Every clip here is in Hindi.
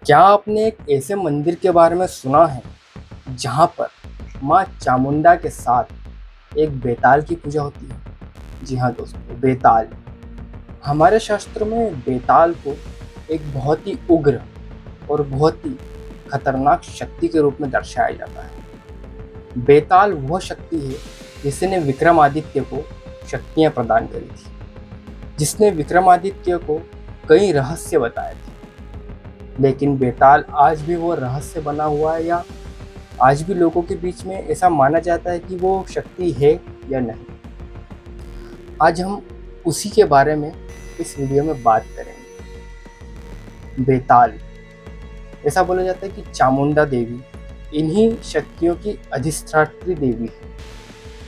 क्या आपने एक ऐसे मंदिर के बारे में सुना है जहाँ पर माँ चामुंडा के साथ एक बेताल की पूजा होती है? जी हाँ दोस्तों, बेताल। हमारे शास्त्रों में बेताल को एक बहुत ही उग्र और बहुत ही खतरनाक शक्ति के रूप में दर्शाया जाता है। बेताल वह शक्ति है जिसने विक्रमादित्य को शक्तियाँ प्रदान करी थी, जिसने विक्रमादित्य को कई रहस्य बताए थे। लेकिन बेताल आज भी वो रहस्य बना हुआ है, या आज भी लोगों के बीच में ऐसा माना जाता है कि वो शक्ति है या नहीं। आज हम उसी के बारे में इस वीडियो में बात करेंगे। बेताल, ऐसा बोला जाता है कि चामुंडा देवी इन्हीं शक्तियों की अधिष्ठात्री देवी है,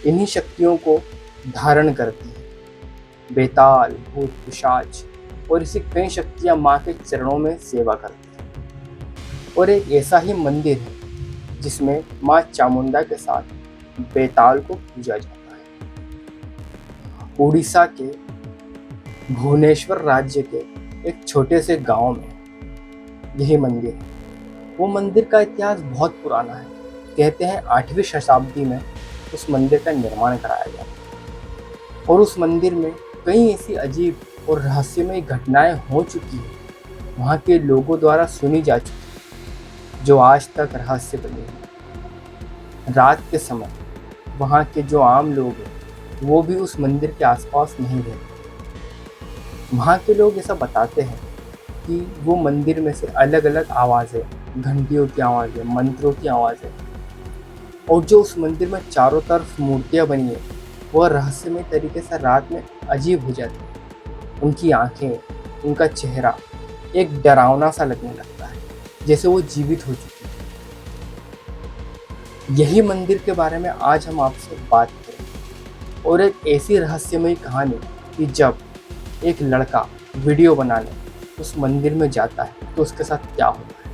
इन्हीं शक्तियों को धारण करती है। बेताल, भूत, पिशाच और इसी कई शक्तियां माँ के चरणों में सेवा करती हैं। और एक ऐसा ही मंदिर है जिसमें माँ चामुंडा के साथ बेताल को पूजा जाता है। उड़ीसा के भुवनेश्वर राज्य के एक छोटे से गांव में यही मंदिर है। वो मंदिर का इतिहास बहुत पुराना है। कहते हैं 8वीं शताब्दी में उस मंदिर का निर्माण कराया गया और उस मंदिर में कई ऐसी अजीब और रहस्यमय घटनाएं हो चुकी हैं, वहाँ के लोगों द्वारा सुनी जा चुकी, जो आज तक रहस्य बनी है। रात के समय वहाँ के जो आम लोग हैं वो भी उस मंदिर के आसपास नहीं रहते। वहाँ के लोग ऐसा बताते हैं कि वो मंदिर में से अलग अलग आवाज़ें, घंटियों की आवाज़ें, मंत्रों की आवाज़ें, और जो उस मंदिर में चारों तरफ मूर्तियाँ बनी है वह रहस्यमय तरीके से रात में अजीब हो जाती है। उनकी आंखें, उनका चेहरा एक डरावना सा लगने लगता है, जैसे वो जीवित हो चुकी है। यही मंदिर के बारे में आज हम आपसे बात करेंगे, और एक ऐसी रहस्यमय कहानी कि जब एक लड़का वीडियो बनाने उस मंदिर में जाता है तो उसके साथ क्या होता है।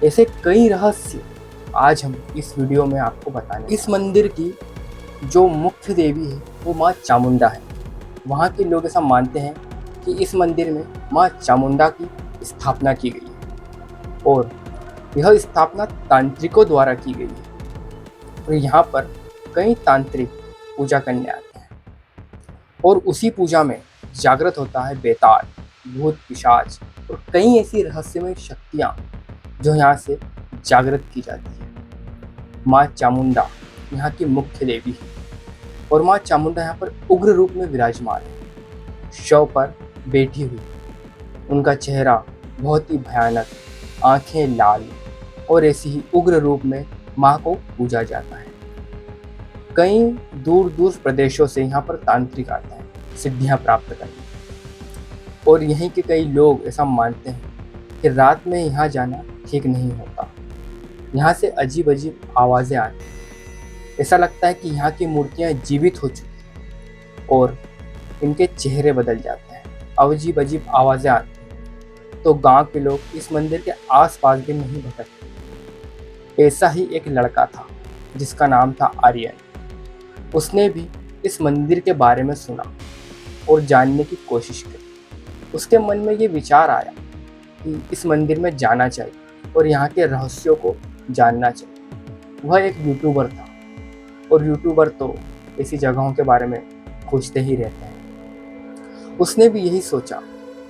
ऐसे कई रहस्य आज हम इस वीडियो में आपको बताएंगे। इस मंदिर की जो मुख्य देवी है वो माँ चामुंडा है। वहाँ के लोग ऐसा मानते हैं कि इस मंदिर में माँ चामुंडा की स्थापना की गई है, और यह स्थापना तांत्रिकों द्वारा की गई है। और यहाँ पर कई तांत्रिक पूजा करने आते हैं, और उसी पूजा में जागृत होता है बेताल, भूत, पिशाच और कई ऐसी रहस्यमय शक्तियाँ जो यहाँ से जागृत की जाती है। माँ चामुंडा यहाँ की मुख्य देवी है, और माँ चामुंडा यहाँ पर उग्र रूप में विराजमान है, शव पर बैठी हुई। उनका चेहरा बहुत ही भयानक, आंखें लाल, और ऐसी ही उग्र रूप में माँ को पूजा जाता है। कई दूर दूर प्रदेशों से यहाँ पर तांत्रिक आते हैं सिद्धियाँ प्राप्त करने, और यहीं के कई लोग ऐसा मानते हैं कि रात में यहाँ जाना ठीक नहीं होता। यहाँ से अजीब अजीब आवाज़ें आती हैं। ऐसा लगता है कि यहाँ की मूर्तियाँ जीवित हो चुकी हैं और इनके चेहरे बदल जाते हैं, अजीब अजीब आवाज़ें आती हैं। तो गांव के लोग इस मंदिर के आसपास भी नहीं भटकते। ऐसा ही एक लड़का था जिसका नाम था आर्यन। उसने भी इस मंदिर के बारे में सुना और जानने की कोशिश की। उसके मन में ये विचार आया कि इस मंदिर में जाना चाहिए और यहाँ के रहस्यों को जानना चाहिए। वह एक यूट्यूबर था, और यूट्यूबर तो ऐसी जगहों के बारे में खोजते ही रहते हैं। उसने भी यही सोचा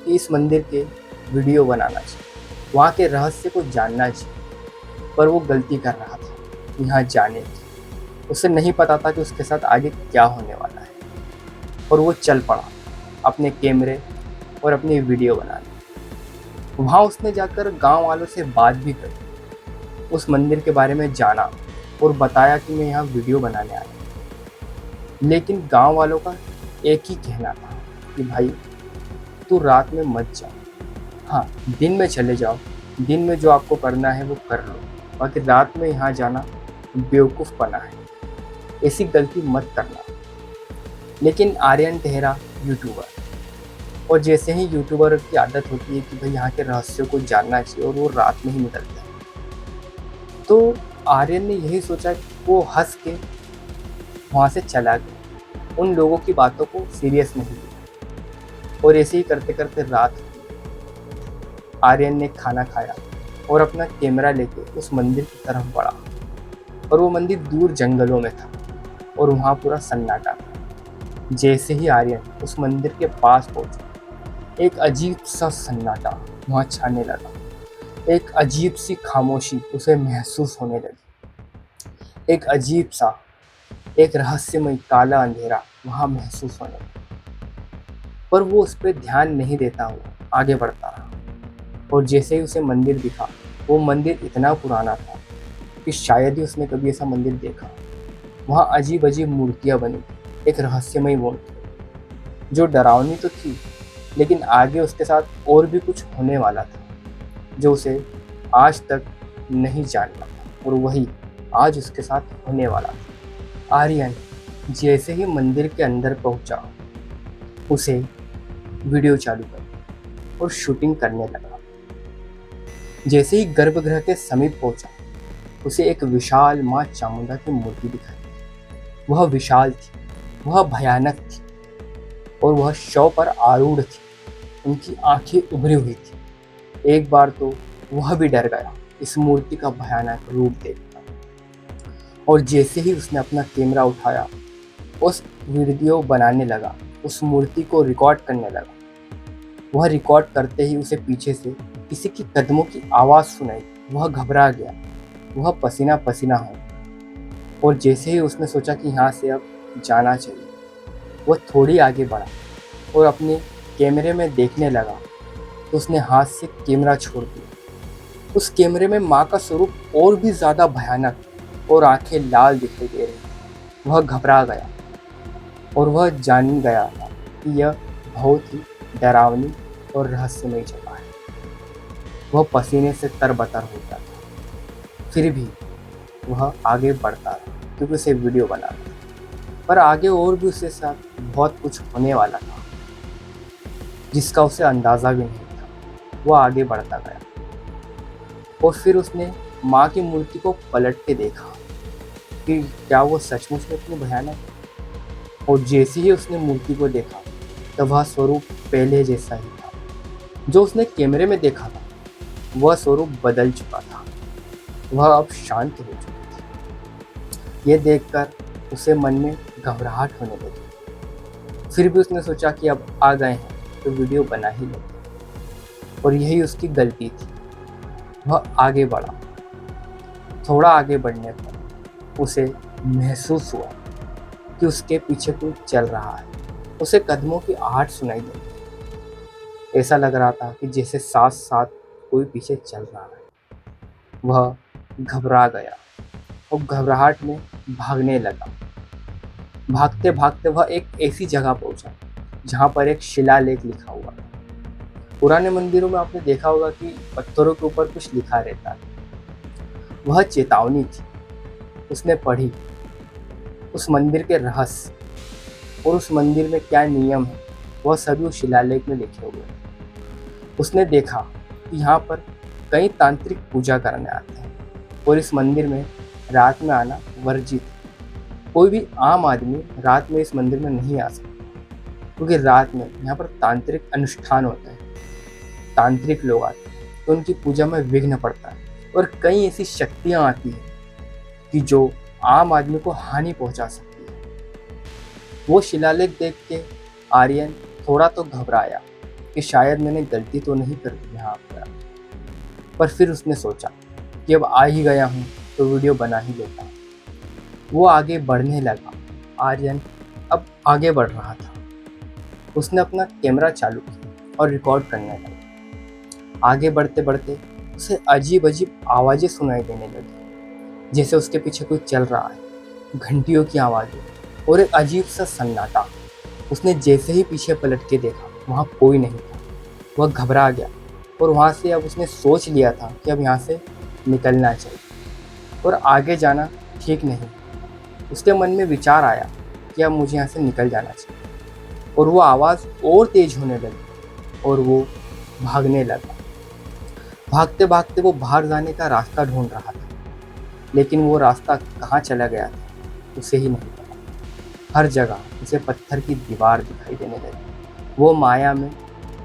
कि इस मंदिर के वीडियो बनाना चाहिए, वहाँ के रहस्य को जानना चाहिए। पर वो गलती कर रहा था यहाँ जाने की। उसे नहीं पता था कि उसके साथ आगे क्या होने वाला है, और वो चल पड़ा अपने कैमरे और अपनी वीडियो बनाने। वहाँ उसने जाकर गांव वालों से बात भी करी, उस मंदिर के बारे में जाना और बताया कि मैं यहाँ वीडियो बनाने आया हूँ। लेकिन गांव वालों का एक ही कहना था कि भाई तू रात में मत जा, हाँ दिन में चले जाओ, दिन में जो आपको करना है वो कर लो, बाकी रात में यहाँ जाना बेवकूफ़पना है, ऐसी गलती मत करना। लेकिन आर्यन ठहरा यूट्यूबर, और जैसे ही यूट्यूबर की आदत होती है कि भाई यहाँ के रहस्यों को जानना चाहिए, और वो रात में ही निकलता है। तो आर्यन ने यही सोचा कि वो हंस के वहाँ से चला गया, उन लोगों की बातों को सीरियस नहीं लिया। और ऐसे ही करते करते रात हुई। आर्यन ने खाना खाया और अपना कैमरा लेके उस मंदिर की तरफ बढ़ा। और वो मंदिर दूर जंगलों में था और वहाँ पूरा सन्नाटा था। जैसे ही आर्यन उस मंदिर के पास पहुंचा, एक अजीब सा सन्नाटा वहाँ छाने लगा। एक अजीब सी खामोशी उसे महसूस होने लगी। एक अजीब सा, एक रहस्यमय काला अंधेरा वहाँ महसूस होने लगा। पर वो उस पर ध्यान नहीं देता हुआ आगे बढ़ता रहा। और जैसे ही उसे मंदिर दिखा, वो मंदिर इतना पुराना था कि शायद ही उसने कभी ऐसा मंदिर देखा। वहाँ अजीब अजीब मूर्तियाँ बनी थी। एक रहस्यमय मूर्ति जो डरावनी तो थी, लेकिन आगे उसके साथ और भी कुछ होने वाला था जो उसे आज तक नहीं जानना था। और वही आज उसके साथ होने वाला था। आर्यन जैसे ही मंदिर के अंदर पहुंचा, उसे वीडियो चालू कर और शूटिंग करने लगा। जैसे ही गर्भगृह के समीप पहुंचा, उसे एक विशाल माँ चामुंडा की मूर्ति दिखाई। वह विशाल थी, वह भयानक थी और वह शव पर आरूढ़ थी। उनकी आंखें उभरी हुई थी। एक बार तो वह भी डर गया इस मूर्ति का भयानक रूप देखकर। और जैसे ही उसने अपना कैमरा उठाया, उस वीडियो बनाने लगा, उस मूर्ति को रिकॉर्ड करने लगा। वह रिकॉर्ड करते ही उसे पीछे से किसी की कदमों की आवाज़ सुनाई। वह घबरा गया, वह पसीना पसीना हो। और जैसे ही उसने सोचा कि यहाँ से अब जाना चाहिए, वह थोड़ी आगे बढ़ा और अपने कैमरे में देखने लगा तो उसने हाथ से कैमरा छोड़ दिया। उस कैमरे में माँ का स्वरूप और भी ज़्यादा भयानक और आंखें लाल दिखाई दे रही। वह घबरा गया और वह जान गया था कि यह बहुत ही डरावनी और रहस्यमय जगह है। वह पसीने से तरबतर हो गया था। फिर भी वह आगे बढ़ता रहा क्योंकि उसे वीडियो बनाना था। पर आगे और भी उसके साथ बहुत कुछ होने वाला था जिसका उसे अंदाज़ा भी नहीं था। वह आगे बढ़ता गया और फिर उसने माँ की मूर्ति को पलट के देखा कि क्या वो सचमुच में इतनी भयानक है। और जैसे ही उसने मूर्ति को देखा, तब वह स्वरूप पहले जैसा ही था। जो उसने कैमरे में देखा था, वह स्वरूप बदल चुका था। वह अब शांत हो चुकी थी। यह देखकर उसे मन में घबराहट होने लगी। फिर भी उसने सोचा कि अब आ गए हैं तो वीडियो बना ही लेते। और यही उसकी गलती थी। वह आगे बढ़ा। थोड़ा आगे बढ़ने पर उसे महसूस हुआ कि उसके पीछे कोई चल रहा है। उसे कदमों की आहट सुनाई दी। ऐसा लग रहा था कि जैसे साथ साथ कोई पीछे चल रहा है। वह घबरा गया और घबराहट में भागने लगा। भागते भागते वह एक ऐसी जगह पहुंचा जहां पर एक शिलालेख लिखा हुआ था। पुराने मंदिरों में आपने देखा होगा कि पत्थरों के ऊपर कुछ लिखा रहता है। वह चेतावनी थी। उसने पढ़ी उस मंदिर के रहस्य और उस मंदिर में क्या नियम है, वह सभी उस शिलालेख में लिखे हुए हैं। उसने देखा कि यहाँ पर कई तांत्रिक पूजा करने आते हैं और इस मंदिर में रात में आना वर्जित है। कोई भी आम आदमी रात में इस मंदिर में नहीं आ सकता क्योंकि रात में यहाँ पर तांत्रिक अनुष्ठान होते हैं। तांत्रिक लोग आते हैं तो उनकी पूजा में विघ्न पड़ता है और कई ऐसी शक्तियाँ आती हैं कि जो आम आदमी को हानि पहुँचा सकती है। वो शिलालेख देख के आर्यन थोड़ा तो घबराया कि शायद मैंने गलती तो नहीं कर दी यहाँ पर। पर फिर उसने सोचा कि अब आ ही गया हूँ तो वीडियो बना ही लेता हूँ। वो आगे बढ़ने लगा। आर्यन अब आगे बढ़ रहा था। उसने अपना कैमरा चालू किया और रिकॉर्ड करने लगा। आगे बढ़ते बढ़ते उसे अजीब अजीब आवाज़ें सुनाई देने लगी, जैसे उसके पीछे कोई चल रहा है। घंटियों की आवाज़ें और एक अजीब सा सन्नाटा। उसने जैसे ही पीछे पलट के देखा, वहाँ कोई नहीं था। वह घबरा गया और वहाँ से अब उसने सोच लिया था कि अब यहाँ से निकलना चाहिए और आगे जाना ठीक नहीं। उसके मन में विचार आया कि अब मुझे यहाँ से निकल जाना चाहिए। और वो आवाज़ और तेज होने लगी और वो भागने लगा। भागते भागते वो बाहर जाने का रास्ता ढूंढ रहा था, लेकिन वो रास्ता कहाँ चला गया था उसे ही नहीं पता। हर जगह उसे पत्थर की दीवार दिखाई देने लगी। वो माया में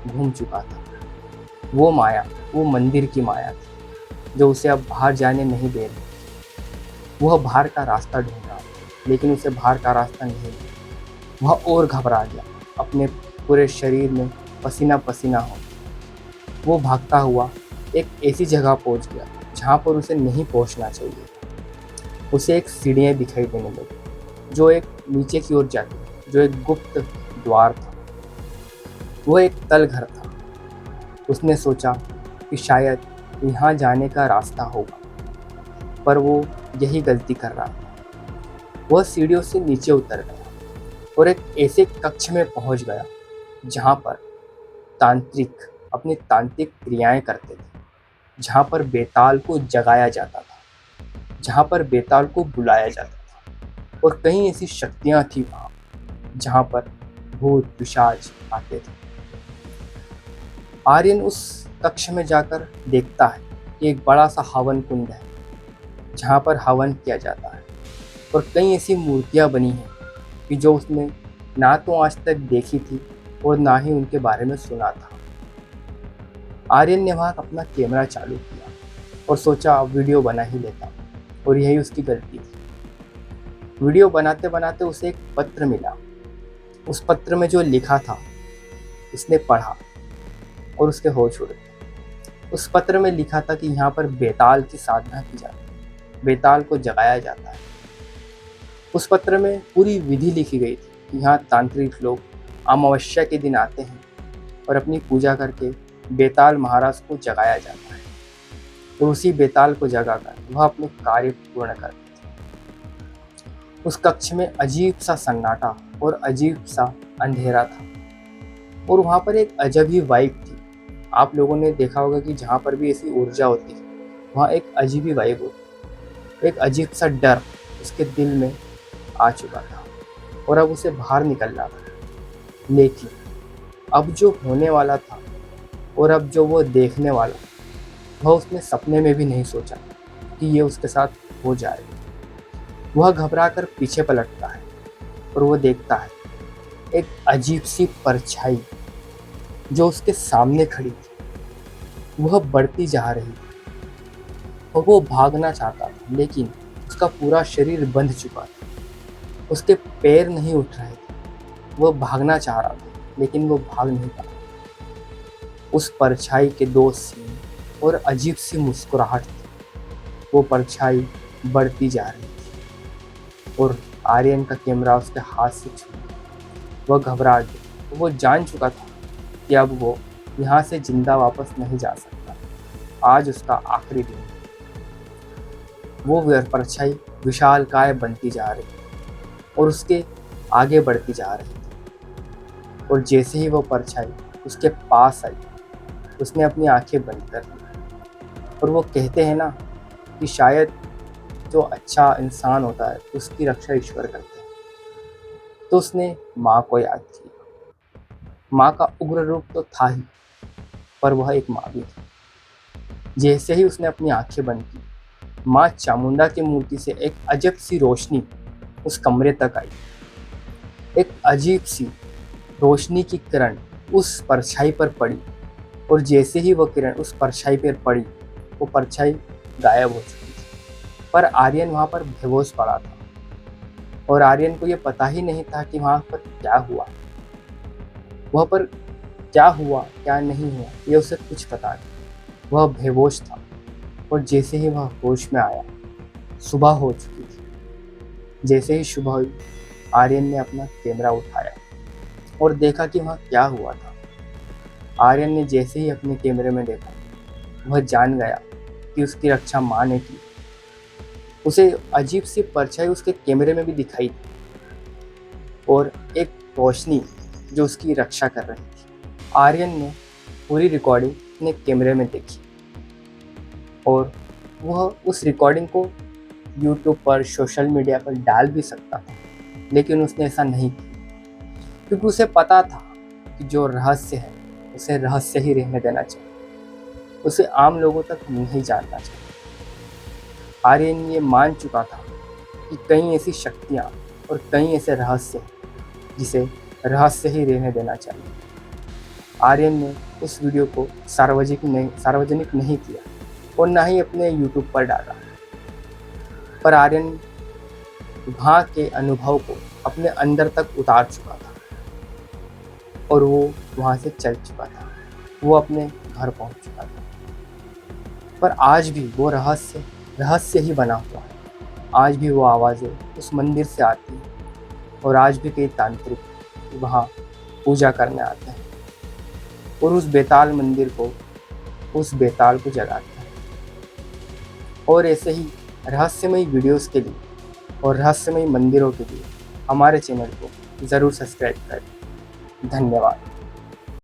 घूम चुका था। वो माया, वो मंदिर की माया थी जो उसे अब बाहर जाने नहीं दे रही। वह बाहर का रास्ता ढूंढ रहा था, लेकिन उसे बाहर का रास्ता नहीं मिला। वह और घबरा गया, अपने पूरे शरीर में पसीना पसीना हो। वो भागता हुआ एक ऐसी जगह पहुंच गया जहाँ पर उसे नहीं पहुंचना चाहिए। उसे एक सीढ़ियाँ दिखाई देने लगी जो एक नीचे की ओर जाती, जो एक गुप्त द्वार था। वो एक तल घर था। उसने सोचा कि शायद यहाँ जाने का रास्ता होगा, पर वो यही गलती कर रहा था। वह सीढ़ियों से नीचे उतर गया और एक ऐसे कक्ष में पहुंच गया जहाँ पर तांत्रिक अपनी तांत्रिक क्रियाएं करते थे, जहाँ पर बेताल को जगाया जाता था, जहाँ पर बेताल को बुलाया जाता था, और कई ऐसी शक्तियाँ थी वहाँ जहाँ पर भूत पिशाच आते थे। आर्यन उस कक्ष में जाकर देखता है कि एक बड़ा सा हवन कुंड है जहाँ पर हवन किया जाता है, और कई ऐसी मूर्तियाँ बनी हैं कि जो उसने ना तो आज तक देखी थी और ना ही उनके बारे में सुना था। आर्यन ने वहाँ अपना कैमरा चालू किया और सोचा अब वीडियो बना ही लेता, और यही उसकी गलती थी। वीडियो बनाते बनाते उसे एक पत्र मिला। उस पत्र में जो लिखा था उसने पढ़ा और उसके होश उड़ गए। उस पत्र में लिखा था कि यहाँ पर बेताल की साधना की जाती है, बेताल को जगाया जाता है। उस पत्र में पूरी विधि लिखी गई थी कि यहाँ तांत्रिक लोग अमावस्या के दिन आते हैं और अपनी पूजा करके बेताल महाराज को जगाया जाता है, तो उसी बेताल को जगाकर वह अपने कार्य पूर्ण करते थे। उस कक्ष में अजीब सा सन्नाटा और अजीब सा अंधेरा था, और वहाँ पर एक अजब ही वाइब थी। आप लोगों ने देखा होगा कि जहाँ पर भी ऐसी ऊर्जा होती है वहाँ एक अजीब ही वाइब होती। एक अजीब सा डर उसके दिल में आ चुका था और अब उसे बाहर निकलना था। लेकिन अब जो होने वाला था और अब जो वो देखने वाला, वह उसने सपने में भी नहीं सोचा कि ये उसके साथ हो जाएगा। वह घबरा कर पीछे पलटता है और वो देखता है एक अजीब सी परछाई जो उसके सामने खड़ी थी। वह बढ़ती जा रही और वो भागना चाहता था, लेकिन उसका पूरा शरीर बंध चुका था। उसके पैर नहीं उठ रहे थे। वह भागना चाह रहा था, लेकिन वो भाग नहीं पा रहा। उस परछाई के दो सींग और अजीब सी मुस्कुराहट थी। वो परछाई बढ़ती जा रही थी और आर्यन का कैमरा उसके हाथ से छूट गया। वह घबरा गया। वो जान चुका था कि अब वो यहाँ से जिंदा वापस नहीं जा सकता। आज उसका आखिरी दिन। वो परछाई विशालकाय बनती जा रही और उसके आगे बढ़ती जा रही थी, और जैसे ही वो परछाई उसके पास आई उसने अपनी आंखें बंद कर ली। और वो कहते हैं ना कि शायद जो अच्छा इंसान होता है उसकी रक्षा ईश्वर करते हैं। तो उसने माँ को याद किया। माँ का उग्र रूप तो था ही, पर वह एक माँ भी थी। जैसे ही उसने अपनी आंखें बंद की, माँ चामुंडा की मूर्ति से एक अजब सी रोशनी उस कमरे तक आई। एक अजीब सी रोशनी की किरण उस परछाई पर पड़ी, और जैसे ही वह किरण उस परछाई पर पड़ी वो परछाई गायब हो चुकी थी। पर आर्यन वहाँ पर बेहोश पड़ा था, और आर्यन को ये पता ही नहीं था कि वहाँ पर क्या हुआ। वहाँ पर क्या हुआ क्या नहीं हुआ ये उसे कुछ पता नहीं। वह बेहोश था, और जैसे ही वह होश में आया सुबह हो चुकी थी। जैसे ही सुबह हुई, आर्यन ने अपना कैमरा उठाया और देखा कि वहाँ क्या हुआ था। आर्यन ने जैसे ही अपने कैमरे में देखा, वह जान गया कि उसकी रक्षा माँ ने की। उसे अजीब सी परछाई उसके कैमरे में भी दिखाई दी, और एक रोशनी जो उसकी रक्षा कर रही थी। आर्यन ने पूरी रिकॉर्डिंग अपने कैमरे में देखी, और वह उस रिकॉर्डिंग को यूट्यूब पर सोशल मीडिया पर डाल भी सकता था, लेकिन उसने ऐसा नहीं किया, क्योंकि उसे पता था कि जो रहस्य है उसे रहस्य ही रहने देना चाहिए। उसे आम लोगों तक नहीं जानना चाहिए। आर्यन ये मान चुका था कि कई ऐसी शक्तियाँ और कई ऐसे रहस्य हैं जिसे रहस्य ही रहने देना चाहिए। आर्यन ने उस वीडियो को सार्वजनिक नहीं किया और ना ही अपने यूट्यूब पर डाला, पर आर्यन वहाँ के अनुभव को अपने अंदर तक उतार चुका था और वो वहाँ से चल चुका था, वो अपने घर पहुँच चुका था। पर आज भी वो रहस्य ही बना हुआ है। आज भी वो आवाज़ें उस मंदिर से आती हैं और आज भी कई तांत्रिक वहाँ पूजा करने आते हैं और उस बेताल को जगाते हैं। और ऐसे ही रहस्यमयी वीडियोस के लिए और रहस्यमयी मंदिरों के लिए हमारे चैनल को ज़रूर सब्सक्राइब करें। धन्यवाद।